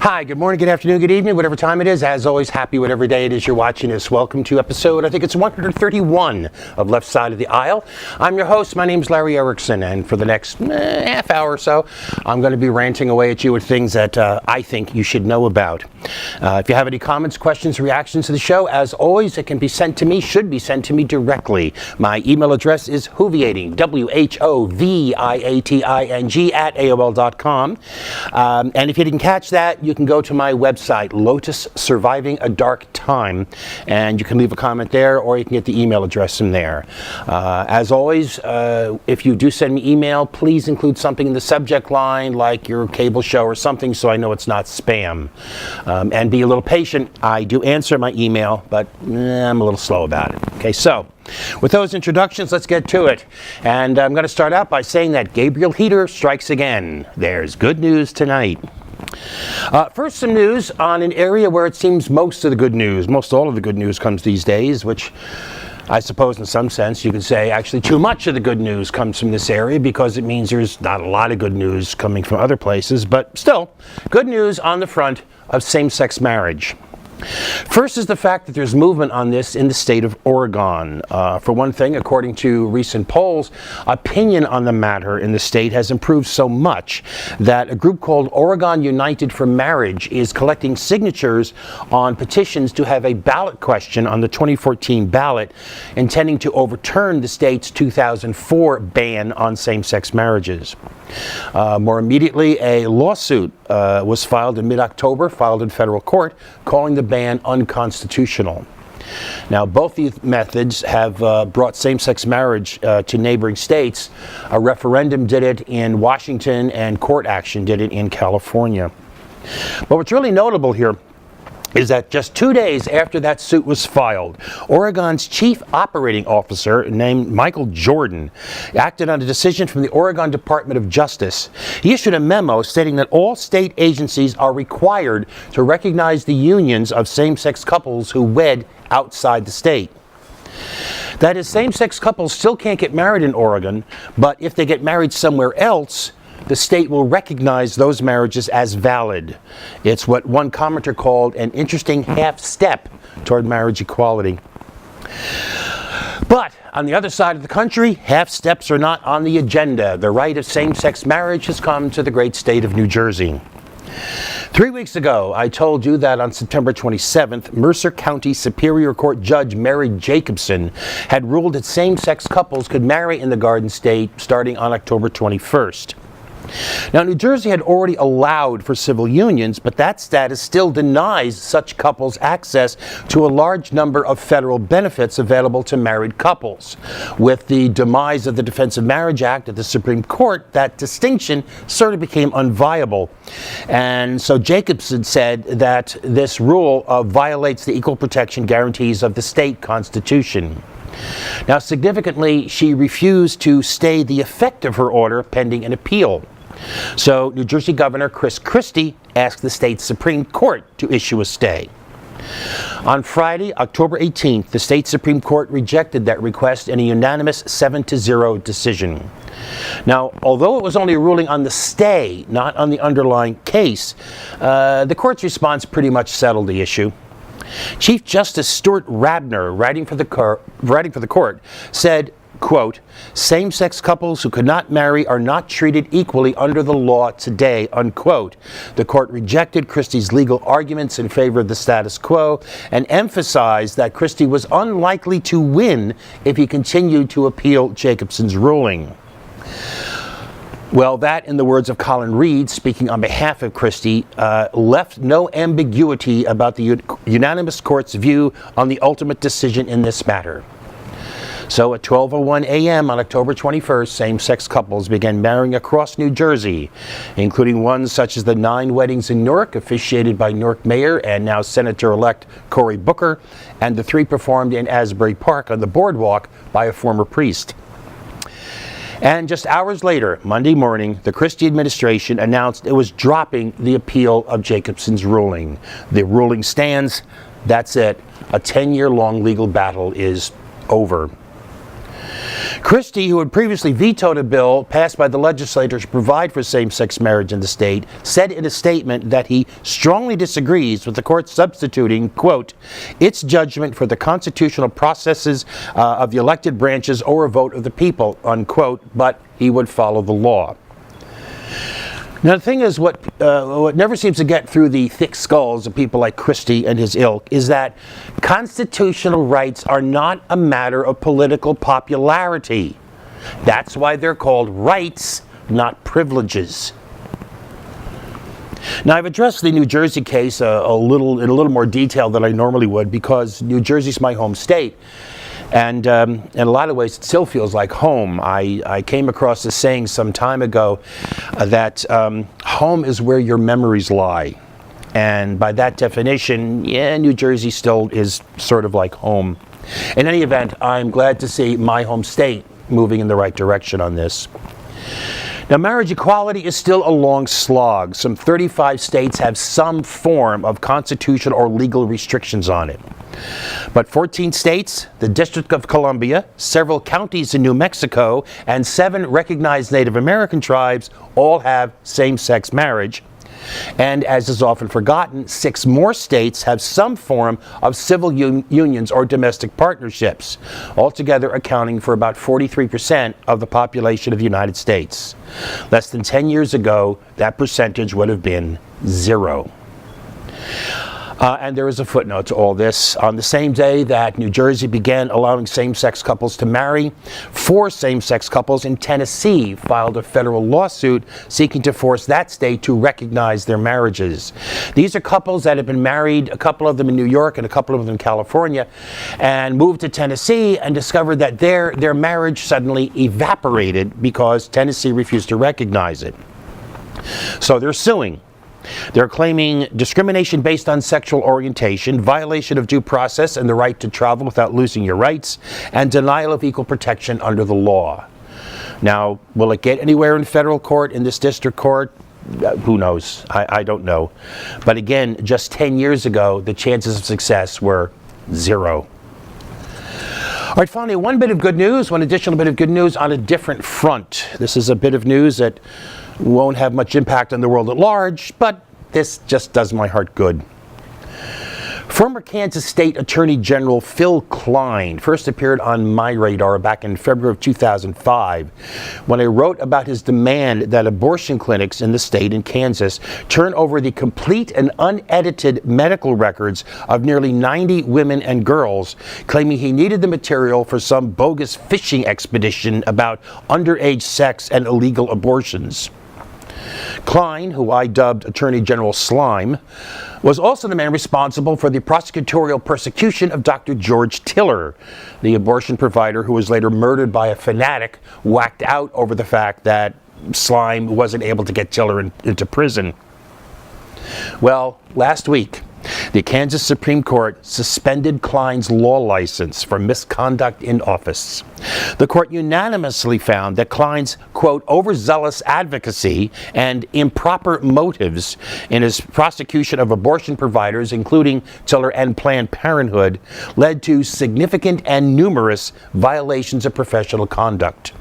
Hi, good morning, good afternoon, good evening, whatever time it is. As always, happy whatever day it is you're watching this. Welcome to episode, I think it's 131 of Left Side of the Aisle. I'm your host. My name's Larry Erickson, and for the next half hour or so, I'm going to be ranting away at you with things that I think you should know about. If you have any comments, questions, reactions to the show, as always, it can be sent to me, should be sent to me directly. My email address is whoviating, WHOVIATING at AOL.com. And if you didn't catch that, you can go to my website, Lotus Surviving a Dark Time, and you can leave a comment there, or you can get the email address from there. As always, if you do send me email, please include something in the subject line, like your cable show or something, so I know it's not spam. And be a little patient. I do answer my email, but I'm a little slow about it. Okay, so with those introductions, let's get to it. And I'm going to start out by saying that Gabriel Heater strikes again. There's good news tonight. First, some news on an area where it seems most all of the good news comes these days, which I suppose in some sense you could say actually too much of the good news comes from this area, because it means there's not a lot of good news coming from other places, but still, good news on the front of same-sex marriage. First is the fact that there's movement on this in the state of Oregon. For one thing, according to recent polls, opinion on the matter in the state has improved so much that a group called Oregon United for Marriage is collecting signatures on petitions to have a ballot question on the 2014 ballot intending to overturn the state's 2004 ban on same-sex marriages. More immediately, a lawsuit was filed in mid-October, filed in federal court, calling the ban unconstitutional. Now, both these methods have brought same-sex marriage to neighboring states. A referendum did it in Washington, and court action did it in California. But what's really notable here is that just 2 days after that suit was filed, Oregon's chief operating officer, named Michael Jordan, acted on a decision from the Oregon Department of Justice. He issued a memo stating that all state agencies are required to recognize the unions of same-sex couples who wed outside the state. That is, same-sex couples still can't get married in Oregon, but if they get married somewhere else, the state will recognize those marriages as valid. It's what one commenter called an interesting half step toward marriage equality. But on the other side of the country, half steps are not on the agenda. The right of same-sex marriage has come to the great state of New Jersey. 3 weeks ago, I told you that on September 27th, Mercer County Superior Court Judge Mary Jacobson had ruled that same-sex couples could marry in the Garden State starting on October 21st. Now, New Jersey had already allowed for civil unions, but that status still denies such couples access to a large number of federal benefits available to married couples. With the demise of the Defense of Marriage Act at the Supreme Court, that distinction sort of became unviable. And so Jacobson said that this rule violates the equal protection guarantees of the state constitution. Now, significantly, she refused to stay the effect of her order pending an appeal. So New Jersey Governor Chris Christie asked the state's Supreme Court to issue a stay. On Friday, October 18th, the state Supreme Court rejected that request in a unanimous 7-0 decision. Now, although it was only a ruling on the stay, not on the underlying case, the court's response pretty much settled the issue. Chief Justice Stuart Radner, writing for the court, said, quote, "Same-sex couples who could not marry are not treated equally under the law today," unquote. The court rejected Christie's legal arguments in favor of the status quo and emphasized that Christie was unlikely to win if he continued to appeal Jacobson's ruling. Well, that, in the words of Colin Reed, speaking on behalf of Christie, left no ambiguity about the unanimous court's view on the ultimate decision in this matter. So at 12:01 a.m. on October 21st, same-sex couples began marrying across New Jersey, including ones such as the 9 weddings in Newark, officiated by Newark Mayor and now Senator-elect Cory Booker, and the 3 performed in Asbury Park on the boardwalk by a former priest. And just hours later, Monday morning, the Christie administration announced it was dropping the appeal of Jacobson's ruling. The ruling stands. That's it. A 10-year-long legal battle is over. Christie, who had previously vetoed a bill passed by the legislature to provide for same-sex marriage in the state, said in a statement that he strongly disagrees with the court substituting, quote, its judgment for the constitutional processes of the elected branches or a vote of the people, unquote, but he would follow the law. Now, the thing is, what never seems to get through the thick skulls of people like Christie and his ilk is that constitutional rights are not a matter of political popularity. That's why they're called rights, not privileges. Now, I've addressed the New Jersey case in a little more detail than I normally would because New Jersey's my home state. And in a lot of ways, it still feels like home. I came across this saying some time ago that home is where your memories lie. And by that definition, yeah, New Jersey still is sort of like home. In any event, I'm glad to see my home state moving in the right direction on this. Now, marriage equality is still a long slog. Some 35 states have some form of constitutional or legal restrictions on it. But 14 states, the District of Columbia, several counties in New Mexico, and 7 recognized Native American tribes all have same-sex marriage. And as is often forgotten, 6 more states have some form of civil unions or domestic partnerships, altogether accounting for about 43% of the population of the United States. Less than 10 years ago, that percentage would have been 0. And there is a footnote to all this. On the same day that New Jersey began allowing same-sex couples to marry, 4 same-sex couples in Tennessee filed a federal lawsuit seeking to force that state to recognize their marriages. These are couples that have been married, a couple of them in New York and a couple of them in California, and moved to Tennessee and discovered that their marriage suddenly evaporated because Tennessee refused to recognize it. So they're suing. They're claiming discrimination based on sexual orientation, violation of due process and the right to travel without losing your rights, and denial of equal protection under the law. Now, will it get anywhere in federal court, in this district court? Who knows? I don't know. But again, just 10 years ago, the chances of success were 0. All right, finally, one additional bit of good news on a different front. This is a bit of news that won't have much impact on the world at large, but this just does my heart good. Former Kansas State Attorney General Phil Kline first appeared on my radar back in February of 2005 when I wrote about his demand that abortion clinics in the state in Kansas turn over the complete and unedited medical records of nearly 90 women and girls, claiming he needed the material for some bogus fishing expedition about underage sex and illegal abortions. Kline, who I dubbed Attorney General Slime, was also the man responsible for the prosecutorial persecution of Dr. George Tiller, the abortion provider who was later murdered by a fanatic whacked out over the fact that Slime wasn't able to get Tiller into prison. Well, last week, the Kansas Supreme Court suspended Kline's law license for misconduct in office. The court unanimously found that Kline's, quote, overzealous advocacy and improper motives in his prosecution of abortion providers, including Tiller and Planned Parenthood, led to significant and numerous violations of professional conduct.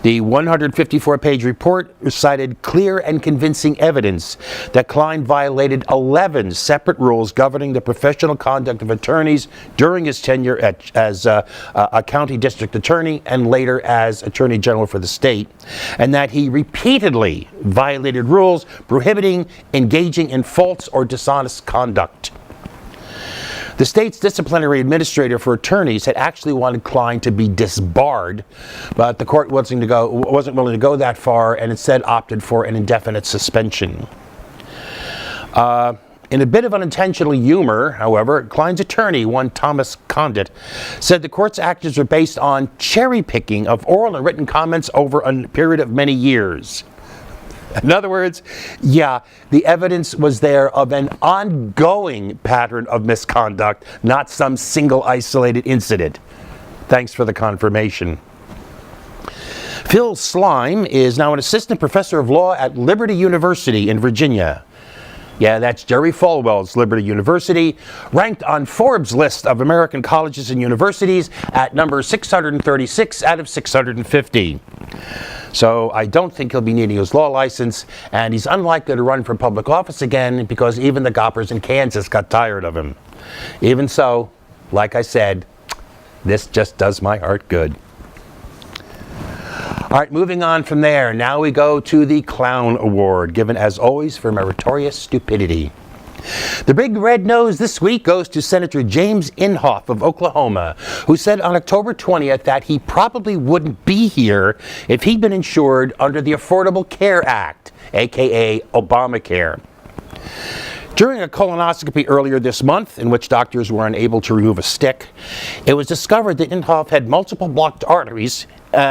The 154-page report cited clear and convincing evidence that Kline violated 11 separate rules governing the professional conduct of attorneys during his tenure as a county district attorney and later as Attorney General for the state, and that he repeatedly violated rules prohibiting engaging in false or dishonest conduct. The state's disciplinary administrator for attorneys had actually wanted Kline to be disbarred, but the court wasn't willing to go that far and instead opted for an indefinite suspension. In a bit of unintentional humor, however, Kline's attorney, one Thomas Condit, said the court's actions were based on cherry-picking of oral and written comments over a period of many years. In other words, yeah, the evidence was there of an ongoing pattern of misconduct, not some single isolated incident. Thanks for the confirmation. Phil Slime is now an assistant professor of law at Liberty University in Virginia. Yeah, that's Jerry Falwell's Liberty University, ranked on Forbes' list of American colleges and universities at number 636 out of 650. So I don't think he'll be needing his law license, and he's unlikely to run for public office again because even the goppers in Kansas got tired of him. Even so, like I said, this just does my heart good. All right, moving on from there, now we go to the Clown Award, given as always for meritorious stupidity. The big red nose this week goes to Senator James Inhofe of Oklahoma, who said on October 20th that he probably wouldn't be here if he'd been insured under the Affordable Care Act, aka Obamacare. During a colonoscopy earlier this month, in which doctors were unable to remove a stick, it was discovered that Inhofe had multiple blocked arteries,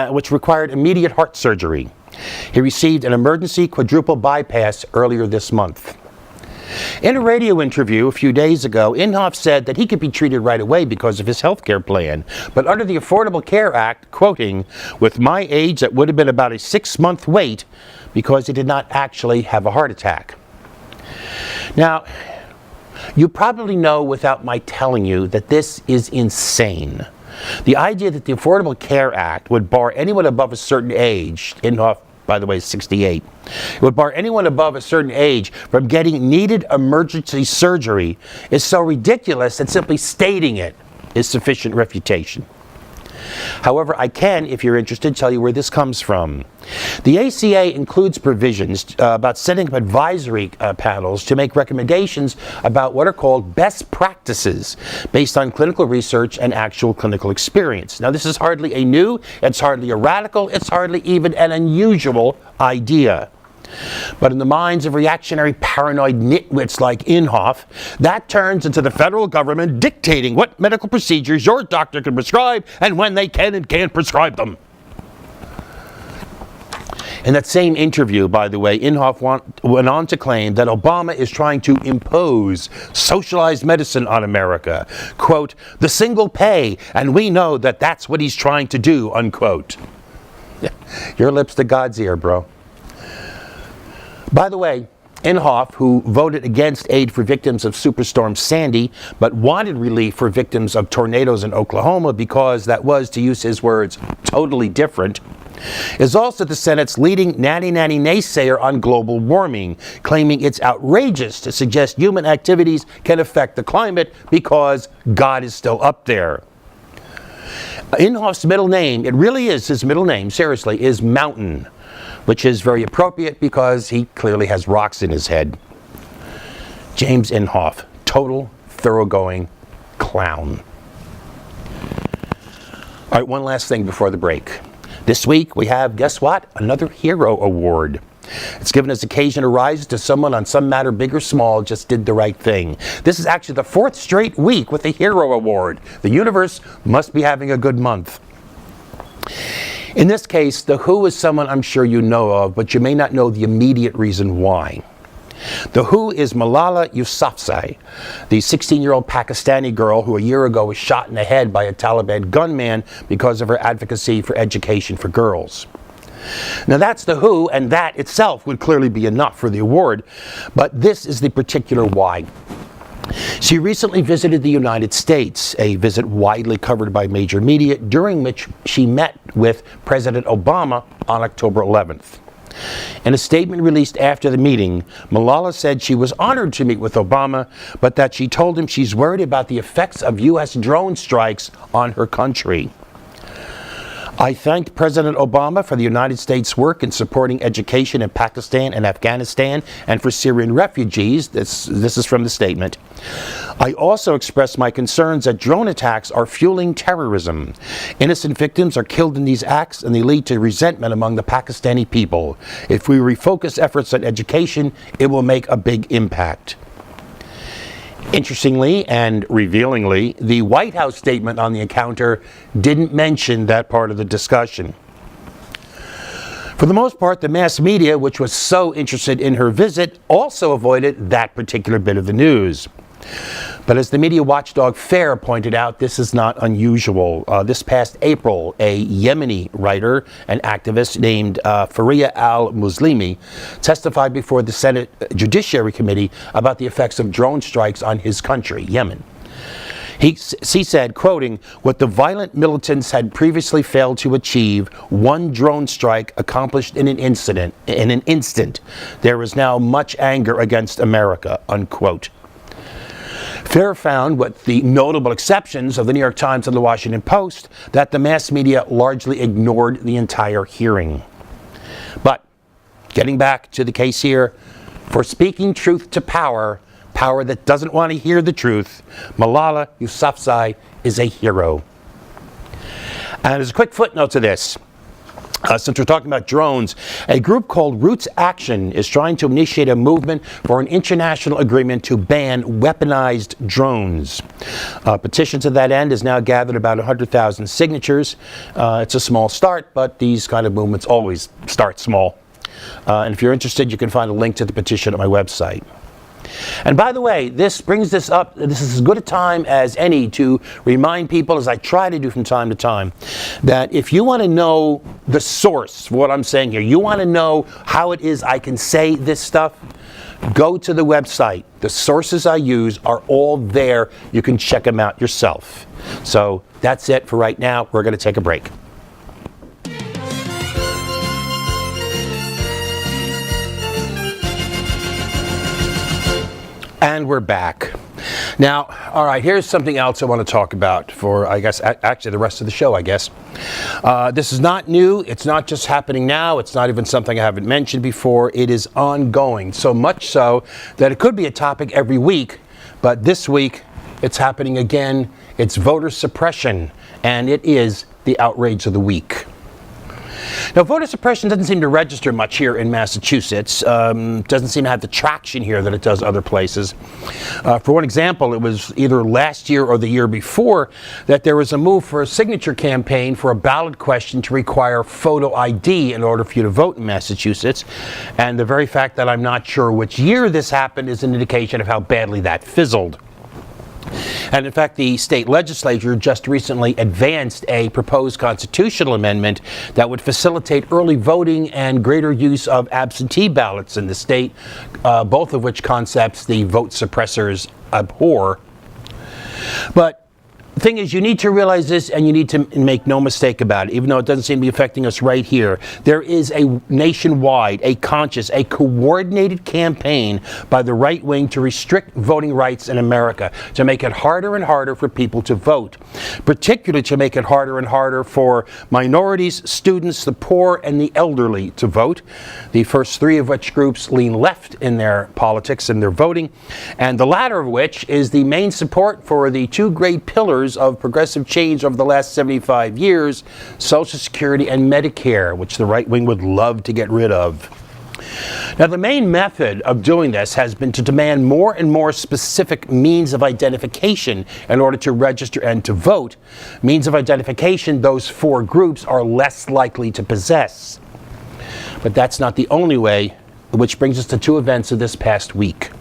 which required immediate heart surgery. He received an emergency quadruple bypass earlier this month. In a radio interview a few days ago, Inhofe said that he could be treated right away because of his health care plan, but under the Affordable Care Act, quoting, "With my age, that would have been about a 6-month wait because he did not actually have a heart attack." Now, you probably know without my telling you that this is insane. The idea that the Affordable Care Act would bar anyone above a certain age, Inhofe, by the way, is 68, it would bar anyone above a certain age from getting needed emergency surgery is so ridiculous that simply stating it is sufficient refutation. However, I can, if you're interested, tell you where this comes from. The ACA includes provisions about setting up advisory panels to make recommendations about what are called best practices based on clinical research and actual clinical experience. Now, this is hardly a new, it's hardly a radical, it's hardly even an unusual idea. But in the minds of reactionary paranoid nitwits like Inhofe, that turns into the federal government dictating what medical procedures your doctor can prescribe and when they can and can't prescribe them. In that same interview, by the way, Inhofe went on to claim that Obama is trying to impose socialized medicine on America. Quote, "the single pay, and we know that that's what he's trying to do," unquote. Your lips to God's ear, bro. By the way, Inhofe, who voted against aid for victims of Superstorm Sandy, but wanted relief for victims of tornadoes in Oklahoma because that was, to use his words, totally different, is also the Senate's leading nanny-nanny naysayer on global warming, claiming it's outrageous to suggest human activities can affect the climate because God is still up there. Inhofe's middle name, it really is his middle name, seriously, is Mountain, which is very appropriate because he clearly has rocks in his head. James Inhofe, total, thoroughgoing clown. All right, one last thing before the break. This week we have, guess what? Another Hero Award. It's given as occasion arises to someone on some matter, big or small, just did the right thing. This is actually the 4th straight week with the Hero Award. The universe must be having a good month. In this case, the Who is someone I'm sure you know of, but you may not know the immediate reason why. The Who is Malala Yousafzai, the 16-year-old Pakistani girl who a year ago was shot in the head by a Taliban gunman because of her advocacy for education for girls. Now that's the Who, and that itself would clearly be enough for the award, but this is the particular why. She recently visited the United States, a visit widely covered by major media, during which she met with President Obama on October 11th. In a statement released after the meeting, Malala said she was honored to meet with Obama, but that she told him she's worried about the effects of U.S. drone strikes on her country. I thanked President Obama for the United States' work in supporting education in Pakistan and Afghanistan and for Syrian refugees. This is from the statement. I also expressed my concerns that drone attacks are fueling terrorism. Innocent victims are killed in these acts and they lead to resentment among the Pakistani people. If we refocus efforts on education, it will make a big impact. Interestingly and revealingly, the White House statement on the encounter didn't mention that part of the discussion. For the most part, the mass media, which was so interested in her visit, also avoided that particular bit of the news. But as the media watchdog FAIR pointed out, this is not unusual. This past April, a Yemeni writer and activist named Faria al-Muslimi testified before the Senate Judiciary Committee about the effects of drone strikes on his country, Yemen. He said, quoting, "What the violent militants had previously failed to achieve, one drone strike accomplished in an instant. There is now much anger against America," unquote. FAIR found, with the notable exceptions of the New York Times and the Washington Post, that the mass media largely ignored the entire hearing. But, getting back to the case here, for speaking truth to power that doesn't want to hear the truth, Malala Yousafzai is a hero. And as a quick footnote to this, since we're talking about drones, a group called Roots Action is trying to initiate a movement for an international agreement to ban weaponized drones. A petition to that end has now gathered about 100,000 signatures. It's a small start, but these kind of movements always start small. And if you're interested, you can find a link to the petition at my website. And by the way, this brings this up. This is as good a time as any to remind people, as I try to do from time to time, that if you want to know the source for what I'm saying here, you want to know how it is I can say this stuff, go to the website. The sources I use are all there. You can check them out yourself. So that's it for right now. We're going to take a break. And we're back. Now, all right, here's something else I want to talk about for, I guess, actually the rest of the show, I guess. This is not new. It's not just happening now. It's not even something I haven't mentioned before. It is ongoing, so much so that it could be a topic every week, but this week it's happening again. It's voter suppression, and it is the outrage of the week. Now, voter suppression doesn't seem to register much here in Massachusetts. Doesn't seem to have the traction here that it does other places. For one example, it was either last year or the year before that there was a move for a signature campaign for a ballot question to require photo ID in order for you to vote in Massachusetts. And the very fact that I'm not sure which year this happened is an indication of how badly that fizzled. And in fact, the state legislature just recently advanced a proposed constitutional amendment that would facilitate early voting and greater use of absentee ballots in the state, both of which concepts the vote suppressors abhor. But the thing is, you need to realize this, and you need to make no mistake about it, even though it doesn't seem to be affecting us right here. There is a nationwide, a conscious, a coordinated campaign by the right wing to restrict voting rights in America, to make it harder and harder for people to vote, particularly to make it harder and harder for minorities, students, the poor, and the elderly to vote, the first three of which groups lean left in their politics and their voting, and the latter of which is the main support for the two great pillars of progressive change over the last 75 years, Social Security and Medicare, which the right wing would love to get rid of. Now, the main method of doing this has been to demand more and more specific means of identification in order to register and to vote, means of identification those four groups are less likely to possess. But that's not the only way, which brings us to two events of this past week.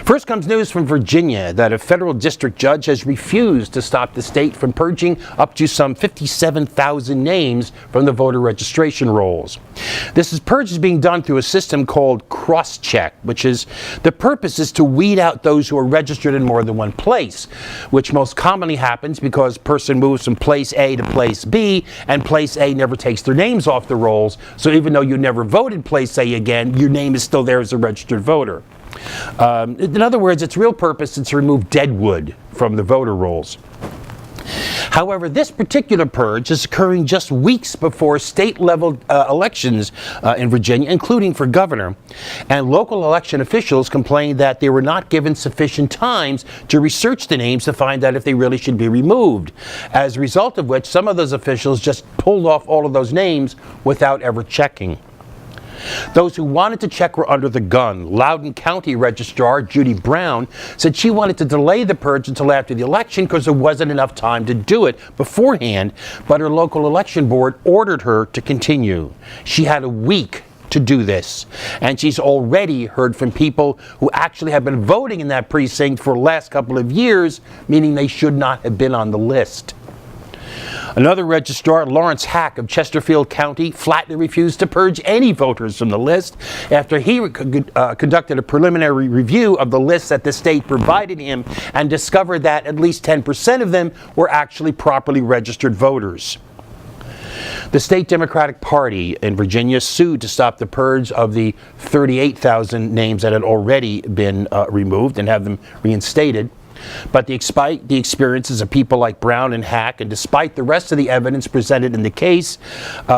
First comes news from Virginia that a federal district judge has refused to stop the state from purging up to some 57,000 names from the voter registration rolls. This purge is being done through a system called cross-check, which is, the purpose is to weed out those who are registered in more than one place, which most commonly happens because a person moves from place A to place B, and place A never takes their names off the rolls, so even though you never voted place A again, your name is still there as a registered voter. In other words, its real purpose is to remove dead wood from the voter rolls. However, this particular purge is occurring just weeks before state-level elections in Virginia, including for governor. And local election officials complained that they were not given sufficient time to research the names to find out if they really should be removed. As a result of which, some of those officials just pulled off all of those names without ever checking. Those who wanted to check were under the gun. Loudoun County Registrar Judy Brown said she wanted to delay the purge until after the election because there wasn't enough time to do it beforehand, but her local election board ordered her to continue. She had a week to do this. And she's already heard from people who actually have been voting in that precinct for the last couple of years, meaning they should not have been on the list. Another registrar, Lawrence Hack of Chesterfield County, flatly refused to purge any voters from the list after he conducted a preliminary review of the lists that the state provided him and discovered that at least 10% of them were actually properly registered voters. The state Democratic Party in Virginia sued to stop the purge of the 38,000 names that had already been removed and have them reinstated. But despite the experiences of people like Brown and Hack, and despite the rest of the evidence presented in the case,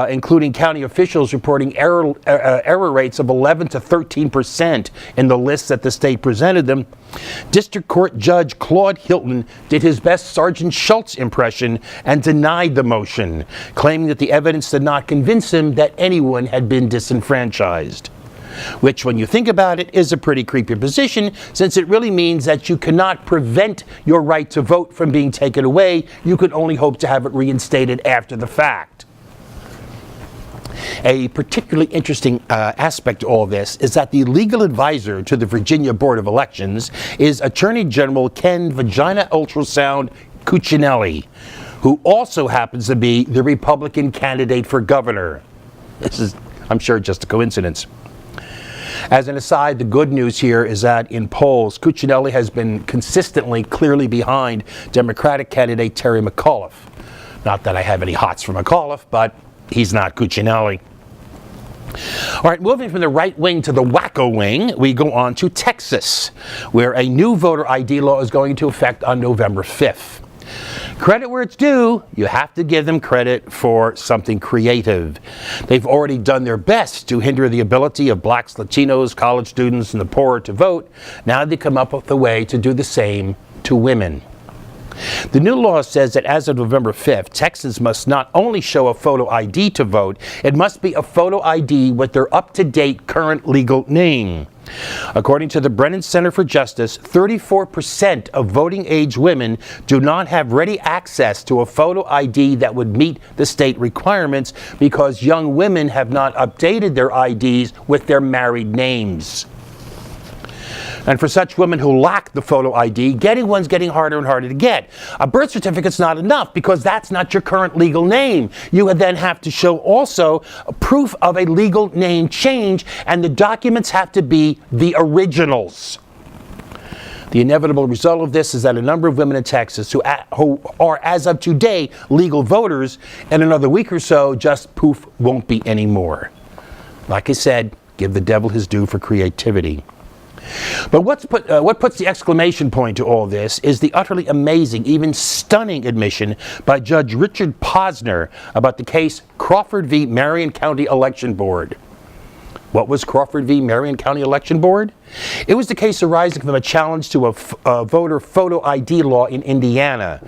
including county officials reporting error rates of 11 to 13% in the lists that the state presented them, District Court Judge Claude Hilton did his best Sergeant Schultz impression and denied the motion, claiming that the evidence did not convince him that anyone had been disenfranchised. Which, when you think about it, is a pretty creepy position, since it really means that you cannot prevent your right to vote from being taken away. You can only hope to have it reinstated after the fact. A particularly interesting aspect to all this is that the legal advisor to the Virginia Board of Elections is Attorney General Ken Vagina Ultrasound Cuccinelli, who also happens to be the Republican candidate for governor. This is, I'm sure, just a coincidence. As an aside, the good news here is that in polls, Cuccinelli has been consistently clearly behind Democratic candidate Terry McAuliffe. Not that I have any hots for McAuliffe, but he's not Cuccinelli. All right, moving from the right wing to the wacko wing, we go on to Texas, where a new voter ID law is going into effect on November 5th. Credit where it's due, you have to give them credit for something creative. They've already done their best to hinder the ability of blacks, Latinos, college students, and the poor to vote. Now they come up with a way to do the same to women. The new law says that as of November 5th, Texans must not only show a photo ID to vote, it must be a photo ID with their up-to-date current legal name. According to the Brennan Center for Justice, 34% of voting-age women do not have ready access to a photo ID that would meet the state requirements because young women have not updated their IDs with their married names. And for such women who lack the photo ID, getting one's getting harder and harder to get. A birth certificate's not enough because that's not your current legal name. You would then have to show also proof of a legal name change, and the documents have to be the originals. The inevitable result of this is that a number of women in Texas who are, as of today, legal voters, in another week or so, just poof, won't be anymore. Like I said, give the devil his due for creativity. But what puts the exclamation point to all this is the utterly amazing, even stunning admission by Judge Richard Posner about the case Crawford v. Marion County Election Board. What was Crawford v. Marion County Election Board? It was the case arising from a challenge to a voter photo ID law in Indiana.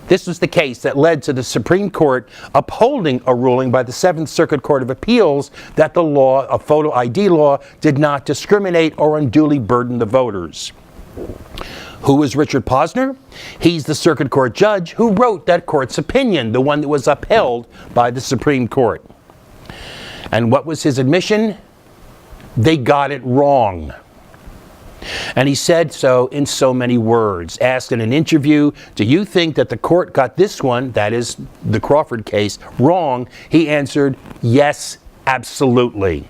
This was the case that led to the Supreme Court upholding a ruling by the Seventh Circuit Court of Appeals that the law, a photo ID law, did not discriminate or unduly burden the voters. Who is Richard Posner? He's the circuit court judge who wrote that court's opinion, the one that was upheld by the Supreme Court. And what was his admission? They got it wrong. And he said so in so many words. Asked in an interview, do you think that the court got this one, that is the Crawford case, wrong? He answered, yes, absolutely.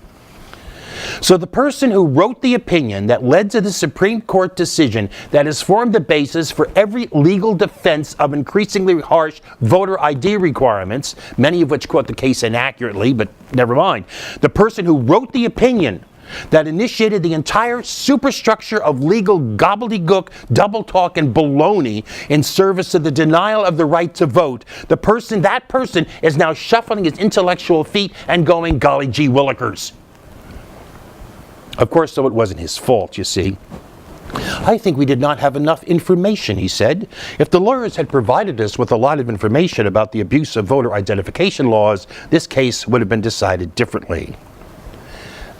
So the person who wrote the opinion that led to the Supreme Court decision that has formed the basis for every legal defense of increasingly harsh voter ID requirements, many of which quote the case inaccurately, but never mind. The person who wrote the opinion that initiated the entire superstructure of legal gobbledygook, double talk, and baloney in service of the denial of the right to vote, that person is now shuffling his intellectual feet and going, golly gee willikers. Of course, though, it wasn't his fault, you see. I think we did not have enough information, he said. If the lawyers had provided us with a lot of information about the abuse of voter identification laws, this case would have been decided differently.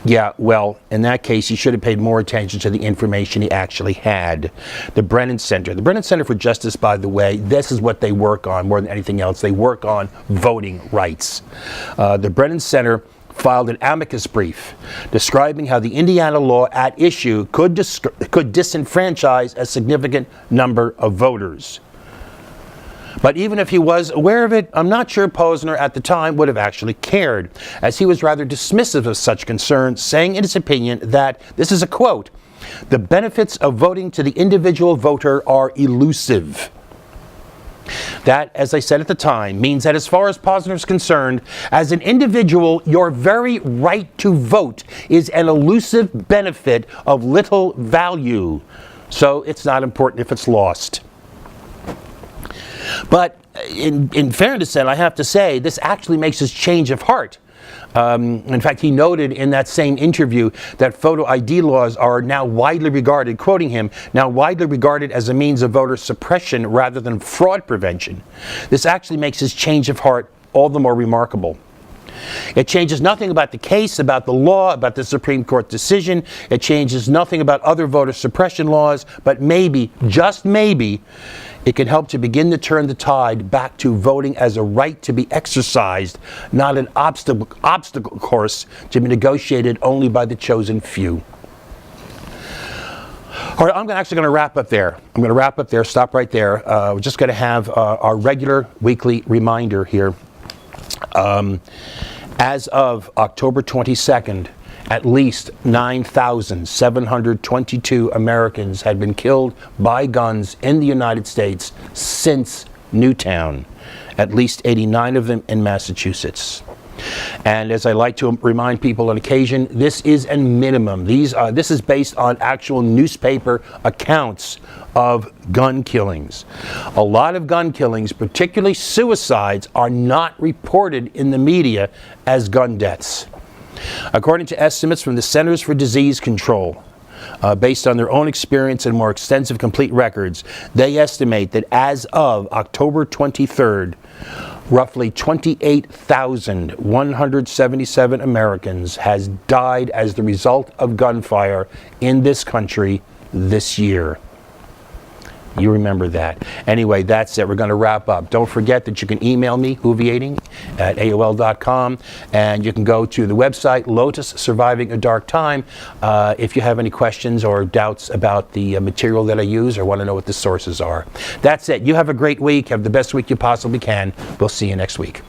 Yeah, well, in that case, he should have paid more attention to the information he actually had. The Brennan Center for Justice, by the way, this is what they work on more than anything else. They work on voting rights. The Brennan Center filed an amicus brief describing how the Indiana law at issue could disenfranchise a significant number of voters. But even if he was aware of it, I'm not sure Posner at the time would have actually cared, as he was rather dismissive of such concerns, saying in his opinion that, this is a quote, "The benefits of voting to the individual voter are elusive." That, as I said at the time, means that as far as Posner is concerned, as an individual, your very right to vote is an elusive benefit of little value. So it's not important if it's lost. But in fairness, then, I have to say, this actually makes his change of heart. In fact, he noted in that same interview that photo ID laws are now widely regarded, quoting him, now widely regarded as a means of voter suppression rather than fraud prevention. This actually makes his change of heart all the more remarkable. It changes nothing about the case, about the law, about the Supreme Court decision. It changes nothing about other voter suppression laws, but maybe, just maybe, it can help to begin to turn the tide back to voting as a right to be exercised, not an obstacle course to be negotiated only by the chosen few. All right, I'm actually going to wrap up there. I'm going to wrap up there, stop right there. We're just going to have our regular weekly reminder here. As of October 22nd, at least 9,722 Americans had been killed by guns in the United States since Newtown, at least 89 of them in Massachusetts. And as I like to remind people on occasion, this is a minimum. This is based on actual newspaper accounts of gun killings. A lot of gun killings, particularly suicides, are not reported in the media as gun deaths. According to estimates from the Centers for Disease Control, based on their own experience and more extensive complete records, they estimate that as of October 23rd, roughly 28,177 Americans has died as the result of gunfire in this country this year. You remember that. Anyway, that's it. We're going to wrap up. Don't forget that you can email me, whoviating@aol.com, and you can go to the website, Lotus Surviving a Dark Time, if you have any questions or doubts about the material that I use or want to know what the sources are. That's it. You have a great week. Have the best week you possibly can. We'll see you next week.